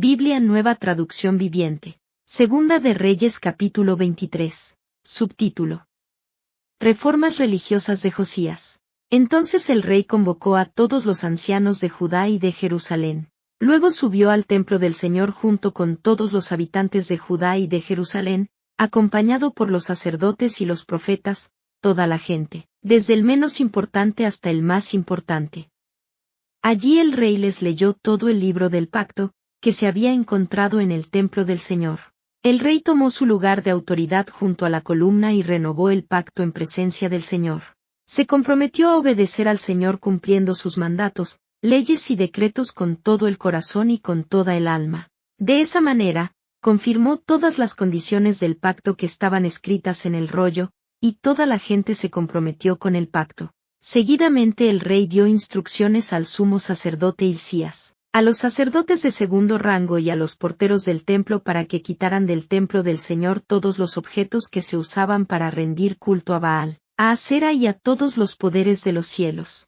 Biblia Nueva Traducción Viviente. Segunda de Reyes capítulo 23. Subtítulo. Reformas religiosas de Josías. Entonces el rey convocó a todos los ancianos de Judá y de Jerusalén. Luego subió al templo del Señor junto con todos los habitantes de Judá y de Jerusalén, acompañado por los sacerdotes y los profetas, toda la gente, desde el menos importante hasta el más importante. Allí el rey les leyó todo el libro del pacto, que se había encontrado en el templo del Señor. El rey tomó su lugar de autoridad junto a la columna y renovó el pacto en presencia del Señor. Se comprometió a obedecer al Señor cumpliendo sus mandatos, leyes y decretos con todo el corazón y con toda el alma. De esa manera, confirmó todas las condiciones del pacto que estaban escritas en el rollo, y toda la gente se comprometió con el pacto. Seguidamente el rey dio instrucciones al sumo sacerdote Hilcías, a los sacerdotes de segundo rango y a los porteros del templo para que quitaran del templo del Señor todos los objetos que se usaban para rendir culto a Baal, a Asera y a todos los poderes de los cielos.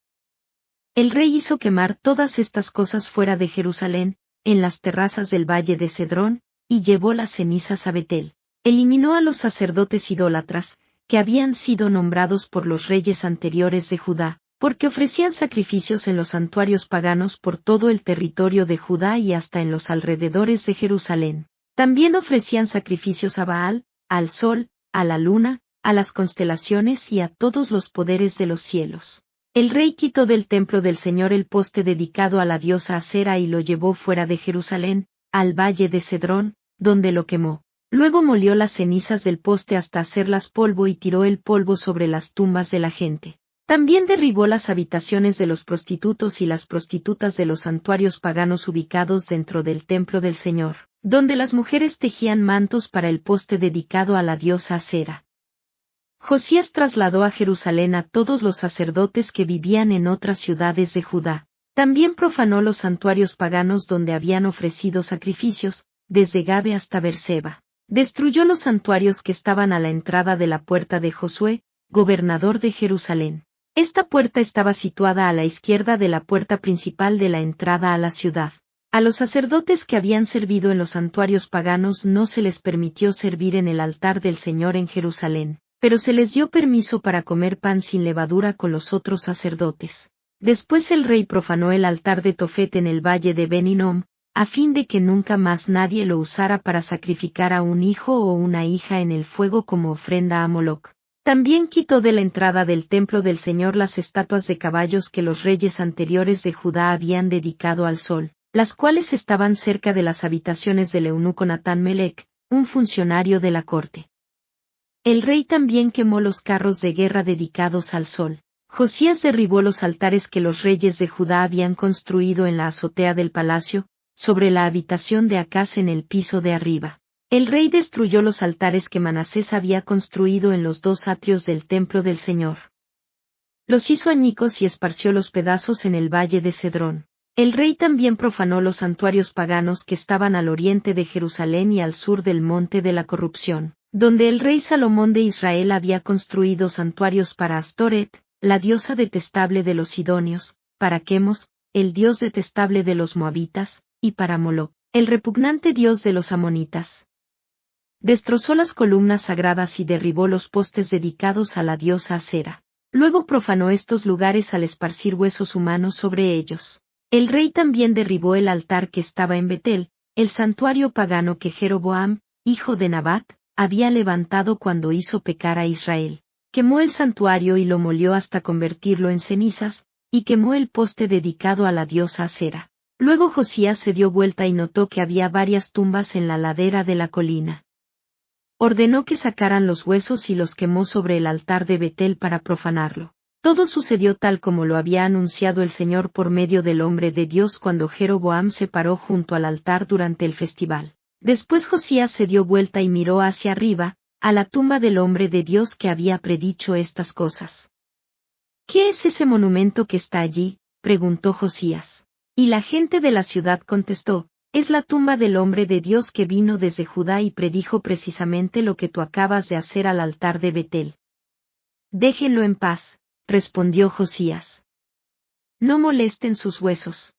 El rey hizo quemar todas estas cosas fuera de Jerusalén, en las terrazas del valle de Cedrón, y llevó las cenizas a Betel. Eliminó a los sacerdotes idólatras, que habían sido nombrados por los reyes anteriores de Judá, porque ofrecían sacrificios en los santuarios paganos por todo el territorio de Judá y hasta en los alrededores de Jerusalén. También ofrecían sacrificios a Baal, al sol, a la luna, a las constelaciones y a todos los poderes de los cielos. El rey quitó del templo del Señor el poste dedicado a la diosa Asera y lo llevó fuera de Jerusalén, al valle de Cedrón, donde lo quemó. Luego molió las cenizas del poste hasta hacerlas polvo y tiró el polvo sobre las tumbas de la gente. También derribó las habitaciones de los prostitutos y las prostitutas de los santuarios paganos ubicados dentro del templo del Señor, donde las mujeres tejían mantos para el poste dedicado a la diosa Asera. Josías trasladó a Jerusalén a todos los sacerdotes que vivían en otras ciudades de Judá. También profanó los santuarios paganos donde habían ofrecido sacrificios, desde Gabe hasta Berseba. Destruyó los santuarios que estaban a la entrada de la puerta de Josué, gobernador de Jerusalén. Esta puerta estaba situada a la izquierda de la puerta principal de la entrada a la ciudad. A los sacerdotes que habían servido en los santuarios paganos no se les permitió servir en el altar del Señor en Jerusalén, pero se les dio permiso para comer pan sin levadura con los otros sacerdotes. Después el rey profanó el altar de Tofet en el valle de Ben Hinnom, a fin de que nunca más nadie lo usara para sacrificar a un hijo o una hija en el fuego como ofrenda a Moloc. También quitó de la entrada del templo del Señor las estatuas de caballos que los reyes anteriores de Judá habían dedicado al sol, las cuales estaban cerca de las habitaciones del eunuco Natán Melec, un funcionario de la corte. El rey también quemó los carros de guerra dedicados al sol. Josías derribó los altares que los reyes de Judá habían construido en la azotea del palacio, sobre la habitación de Acaz en el piso de arriba. El rey destruyó los altares que Manasés había construido en los dos atrios del templo del Señor. Los hizo añicos y esparció los pedazos en el valle de Cedrón. El rey también profanó los santuarios paganos que estaban al oriente de Jerusalén y al sur del monte de la corrupción, donde el rey Salomón de Israel había construido santuarios para Astoret, la diosa detestable de los sidonios, para Quemos, el dios detestable de los moabitas, y para Moloc, el repugnante dios de los amonitas. Destrozó las columnas sagradas y derribó los postes dedicados a la diosa Asera. Luego profanó estos lugares al esparcir huesos humanos sobre ellos. El rey también derribó el altar que estaba en Betel, el santuario pagano que Jeroboam, hijo de Nabat, había levantado cuando hizo pecar a Israel. Quemó el santuario y lo molió hasta convertirlo en cenizas, y quemó el poste dedicado a la diosa Asera. Luego Josías se dio vuelta y notó que había varias tumbas en la ladera de la colina. Ordenó que sacaran los huesos y los quemó sobre el altar de Betel para profanarlo. Todo sucedió tal como lo había anunciado el Señor por medio del hombre de Dios cuando Jeroboam se paró junto al altar durante el festival. Después Josías se dio vuelta y miró hacia arriba, a la tumba del hombre de Dios que había predicho estas cosas. ¿Qué es ese monumento que está allí?, preguntó Josías. Y la gente de la ciudad contestó, es la tumba del hombre de Dios que vino desde Judá y predijo precisamente lo que tú acabas de hacer al altar de Betel. Déjenlo en paz, respondió Josías. No molesten sus huesos.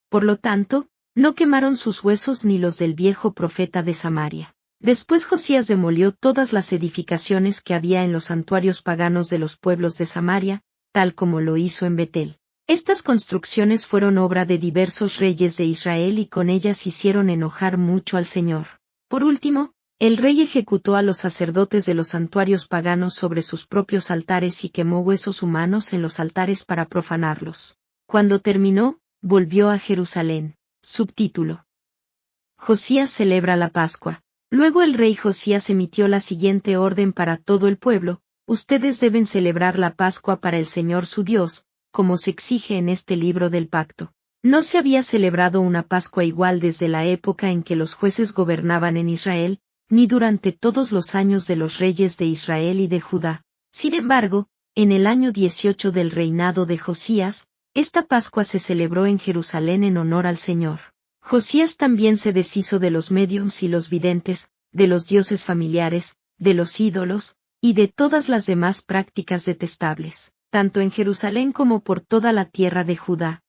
Por lo tanto, No quemaron sus huesos ni los del viejo profeta de Samaria. Después Josías demolió todas las edificaciones que había en los santuarios paganos de los pueblos de Samaria, tal como lo hizo en Betel. Estas construcciones fueron obra de diversos reyes de Israel y con ellas hicieron enojar mucho al Señor. Por último, el rey ejecutó a los sacerdotes de los santuarios paganos sobre sus propios altares y quemó huesos humanos en los altares para profanarlos. Cuando terminó, volvió a Jerusalén. Subtítulo: Josías celebra la Pascua. Luego el rey Josías emitió la siguiente orden para todo el pueblo: ustedes deben celebrar la Pascua para el Señor su Dios, como se exige en este libro del pacto. No se había celebrado una Pascua igual desde la época en que los jueces gobernaban en Israel, ni durante todos los años de los reyes de Israel y de Judá. Sin embargo, en el año 18 del reinado de Josías, esta Pascua se celebró en Jerusalén en honor al Señor. Josías también se deshizo de los médiums y los videntes, de los dioses familiares, de los ídolos, y de todas las demás prácticas detestables, tanto en Jerusalén como por toda la tierra de Judá.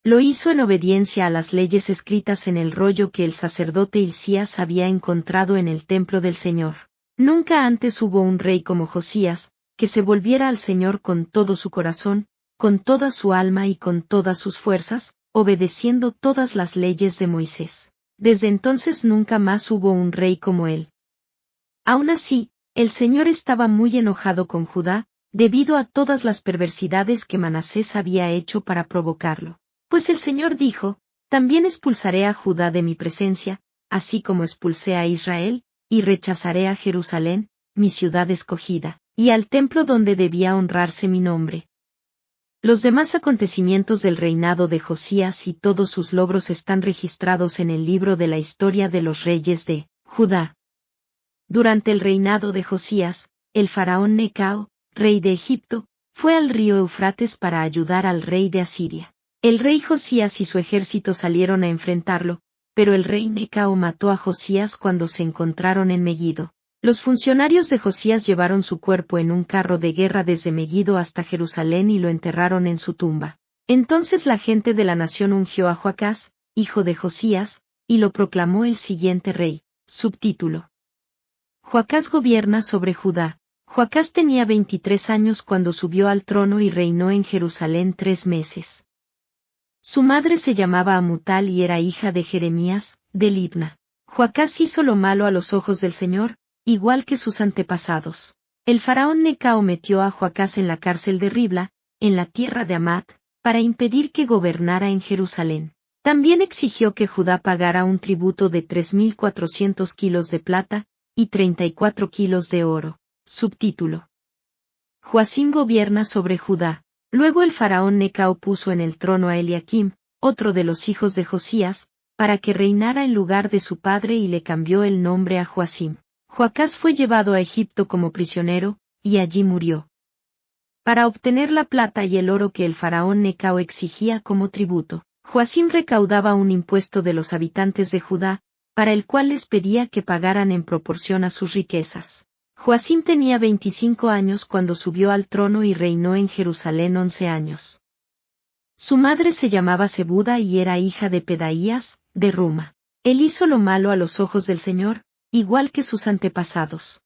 Lo hizo en obediencia a las leyes escritas en el rollo que el sacerdote Hilcías había encontrado en el templo del Señor. Nunca antes hubo un rey como Josías, que se volviera al Señor con todo su corazón, con toda su alma y con todas sus fuerzas, obedeciendo todas las leyes de Moisés. Desde entonces nunca más hubo un rey como él. Aún así, el Señor estaba muy enojado con Judá, debido a todas las perversidades que Manasés había hecho para provocarlo. Pues el Señor dijo: también expulsaré a Judá de mi presencia, así como expulsé a Israel, y rechazaré a Jerusalén, mi ciudad escogida, y al templo donde debía honrarse mi nombre. Los demás acontecimientos del reinado de Josías y todos sus logros están registrados en el libro de la historia de los reyes de Judá. Durante el reinado de Josías, el faraón Necao, rey de Egipto, fue al río Eufrates para ayudar al rey de Asiria. El rey Josías y su ejército salieron a enfrentarlo, pero el rey Necao mató a Josías cuando se encontraron en Megido. Los funcionarios de Josías llevaron su cuerpo en un carro de guerra desde Megido hasta Jerusalén y lo enterraron en su tumba. Entonces la gente de la nación ungió a Joacás, hijo de Josías, y lo proclamó el siguiente rey. Subtítulo: Joacás gobierna sobre Judá. Joacás tenía 23 años cuando subió al trono y reinó en Jerusalén 3 meses. Su madre se llamaba Amutal y era hija de Jeremías, de Libna. Joacás hizo lo malo a los ojos del Señor, igual que sus antepasados. El faraón Necao metió a Joacás en la cárcel de Ribla, en la tierra de Amat, para impedir que gobernara en Jerusalén. También exigió que Judá pagara un tributo de 3.400 kilos de plata, y 34 kilos de oro. Subtítulo: Joacim gobierna sobre Judá. Luego el faraón Necao puso en el trono a Eliakim, otro de los hijos de Josías, para que reinara en lugar de su padre y le cambió el nombre a Joacim. Joacás fue llevado a Egipto como prisionero, y allí murió. Para obtener la plata y el oro que el faraón Necao exigía como tributo, Joacim recaudaba un impuesto de los habitantes de Judá, para el cual les pedía que pagaran en proporción a sus riquezas. Joacim tenía 25 años cuando subió al trono y reinó en Jerusalén 11 años. Su madre se llamaba Zebuda y era hija de Pedaías, de Ruma. Él hizo lo malo a los ojos del Señor, igual que sus antepasados.